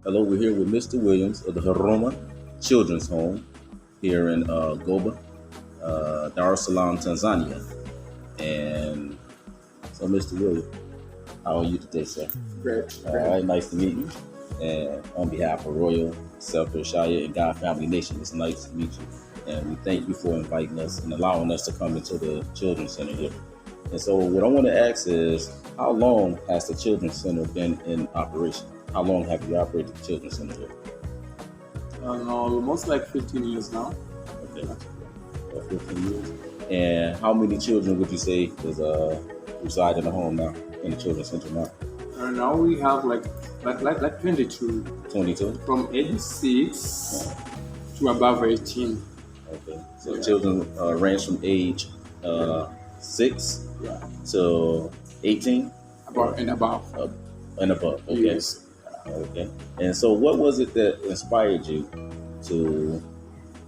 Hello, we're here with Mr. Williams of the Huruma Children's Home here in Goba, Dar es Salaam, Tanzania. And so, Mr. Williams, how are you today, sir? Great. All right, nice to meet you. And on behalf of Royal Sceptre of Yashaya and God Family Nation, it's nice to meet you. And we thank you for inviting us and allowing us to come into the Children's Center here. And so what I want to ask is, how long has the Children's Center been in operation? How long have you operated the Children's Center here? Almost like 15 years now. Okay, 15 years. And how many children would you say is reside in the home now, in the Children's Center now? Now we have like 22. 22? From age 6 to above 18. Okay, so children range from age 6 to 18? About and above. And above, okay. Yes. Okay. And so what was it that inspired you to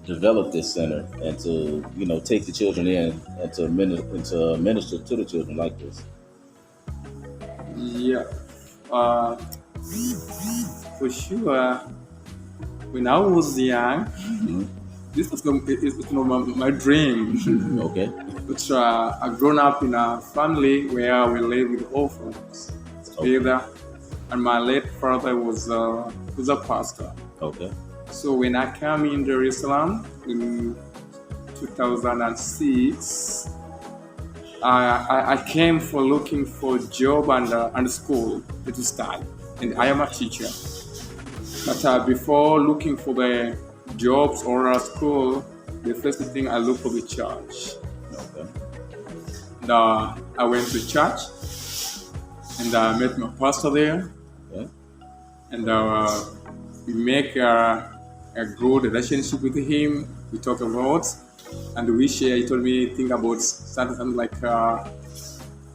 develop this center and to, take the children in and to minister to the children like this? Yeah. For sure, when I was young, this was my dream. Okay. But I've grown up in a family where we live with orphans together, and my late father was a pastor. Okay. So when I came in Dar es Salaam in 2006, I came for looking for a job and school to start, and I am a teacher. But before looking for the jobs or a school, the first thing I look for the church. Okay. And I went to church, and I met my pastor there. Yeah. And we make a good relationship with him. We talk a lot, and we share. He told me think about something like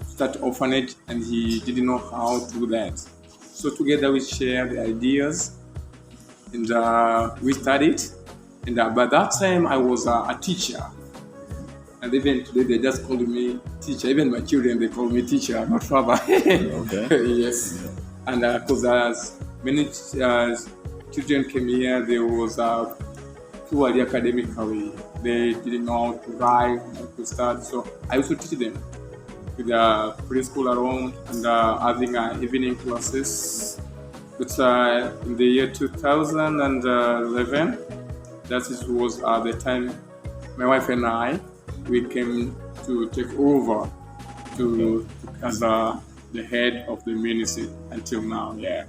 start orphanage, and he didn't know how to do that. So together we share the ideas, and we studied. And by that time I was a teacher, and even today they just call me teacher. Even my children, they call me teacher, not father. Okay. Yes. And because as many children came here, they was poorly academically. They didn't know how to write, how to start. So I used to teach them with the preschool around and having evening classes. But in the year 2011, that was the time my wife and I, we came to take over as the head of the ministry until now. Yeah.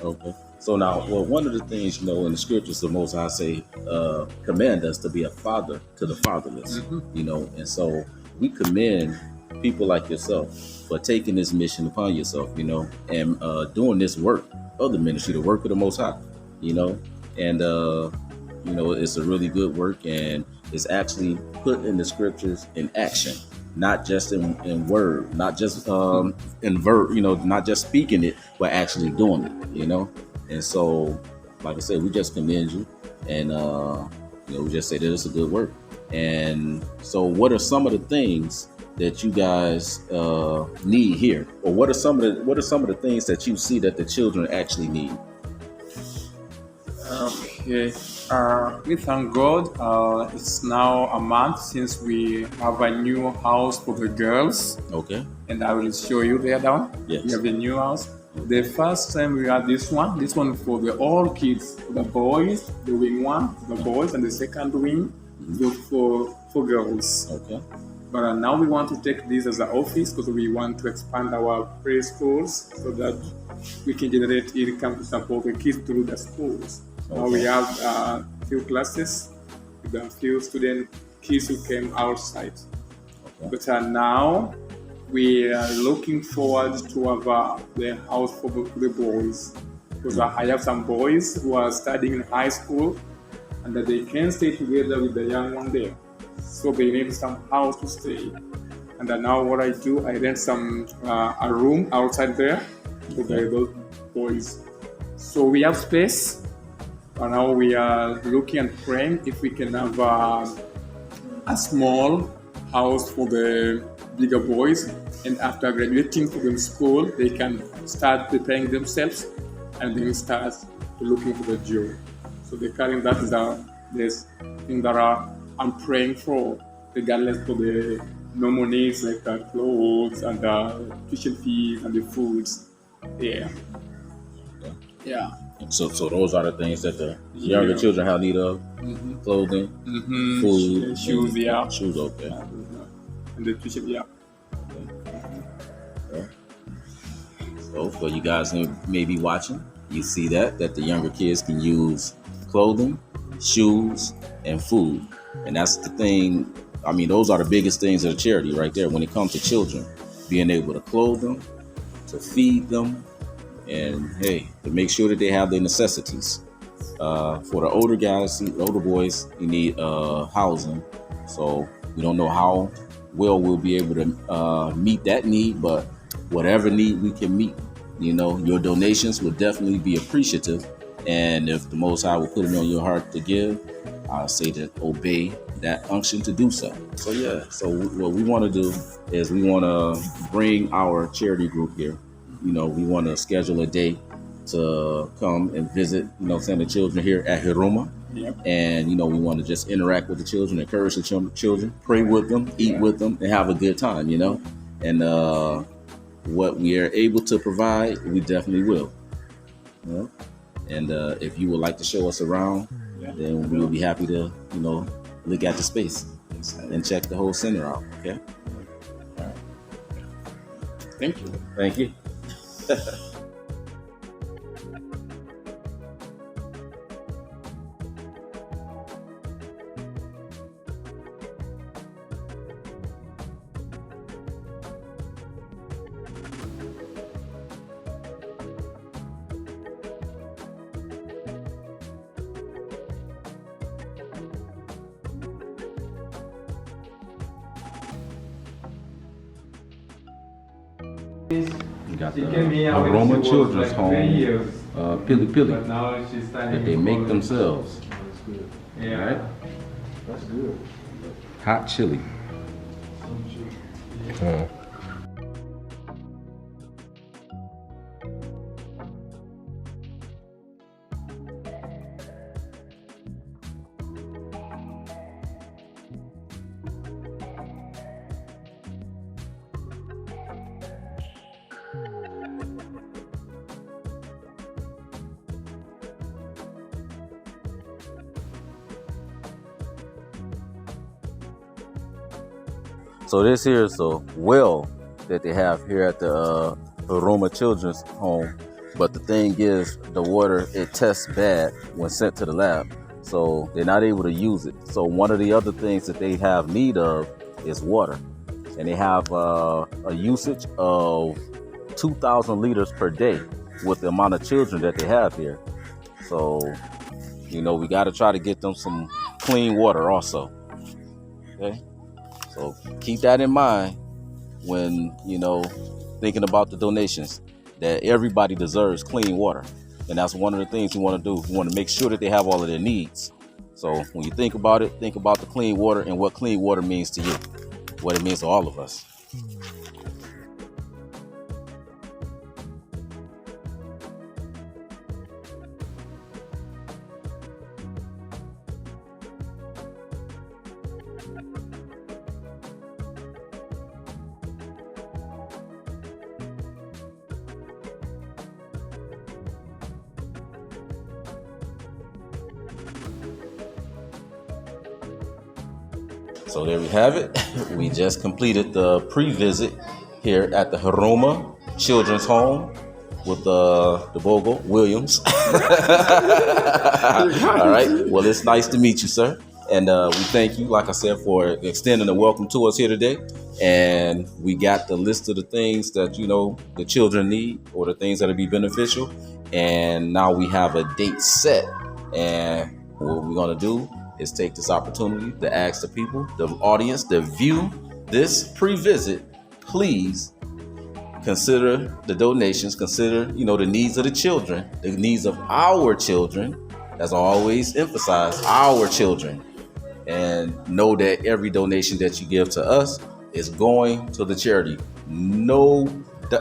Okay. So now, well, one of the things, in the scriptures, the Most High say, command us to be a father to the fatherless, and so we commend people like yourself for taking this mission upon yourself, and doing this work of the ministry, the work of the Most High, and, it's a really good work, and it's actually put in the scriptures in action. Not just in word, not just in verb, not just speaking it, but actually doing it, And so, like I said, we just commend you, and we just say that it's a good work. And so, what are some of the things that you guys need here, or what are some of the things that you see that the children actually need? Okay. We thank God. It's now a month since we have a new house for the girls. Okay. And I will show you there down. Yes. We have the new house. The first time we had this one for the all kids, the boys, the wing one, the boys, and the second wing for girls. Okay. But now we want to take this as an office because we want to expand our preschools so that we can generate income to support the kids through the schools. Okay. Now we have a few classes with a few kids who came outside. Okay. But now we are looking forward to have the house for the boys. Because I have some boys who are studying in high school and that they can stay together with the young one there. So they need some house to stay. And now what I do, I rent a room outside there for those boys. So we have space. And now we are looking and praying if we can have a small house for the bigger boys, and after graduating from school, they can start preparing themselves and then start looking for the Jew. So the carrying that is this thing that I'm praying for, regardless of the normal needs like clothes and tuition fees and the foods. Yeah. Yeah. So those are the things that the younger children have need of: clothing, food, shoes, yeah, shoes. Okay. And the tuition, yeah. Okay. So for you guys who may be watching, you see that the younger kids can use clothing, shoes, and food, and that's the thing. I mean, those are the biggest things of the charity right there when it comes to children, being able to clothe them, to feed them, and hey, to make sure that they have their necessities. For the older guys, the older boys, you need housing. So we don't know how well we'll be able to meet that need, but whatever need we can meet, your donations would definitely be appreciative. And if the Most High will put it on your heart to give, I'll say that obey that unction to do so. So yeah, so what we want to do is we want to bring our charity group here. We want to schedule a day to come and visit, send the children here at Huruma. Yep. And, we want to just interact with the children, encourage the children, pray with them, eat with them, and have a good time, And what we are able to provide, we definitely will. And if you would like to show us around, then we will be happy to, look at the space and check the whole center out. Okay. All right. Thank you. Thank you. We got the Huruma Children's Home, Pili Pili, that they make themselves. Yeah. All right? That's good. Hot chili. So this here is a well that they have here at the Huruma Children's Home. But the thing is, the water, it tests bad when sent to the lab. So they're not able to use it. So one of the other things that they have need of is water. And they have a usage of 2,000 liters per day with the amount of children that they have here. So, we got to try to get them some clean water also. Okay. So keep that in mind when, thinking about the donations, that everybody deserves clean water. And that's one of the things you want to do. You want to make sure that they have all of their needs. So when you think about it, think about the clean water and what clean water means to you, what it means to all of us. So there we have it. We just completed the pre-visit here at the Huruma Children's Home with the Bogle Williams. All right. Well, it's nice to meet you, sir. And we thank you, like I said, for extending a welcome to us here today. And we got the list of the things that, the children need or the things that will be beneficial. And now we have a date set. And what we're going to do is take this opportunity to ask the people, the audience, to view this pre-visit. Please consider the donations, consider, the needs of the children, the needs of our children. As I always emphasize, our children. And know that every donation that you give to us is going to the charity. No,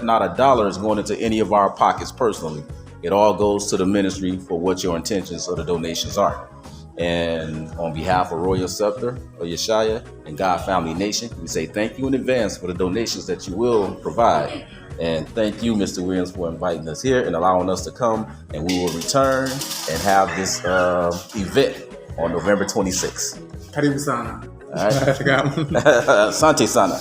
not a dollar is going into any of our pockets personally. It all goes to the ministry for what your intentions of the donations are. And on behalf of Royal Sceptre of Yashaya and God Family Nation, we say thank you in advance for the donations that you will provide. And thank you, Mr. Williams, for inviting us here and allowing us to come. And we will return and have this event on November 26th. Karibu sana. All right. Asante sana.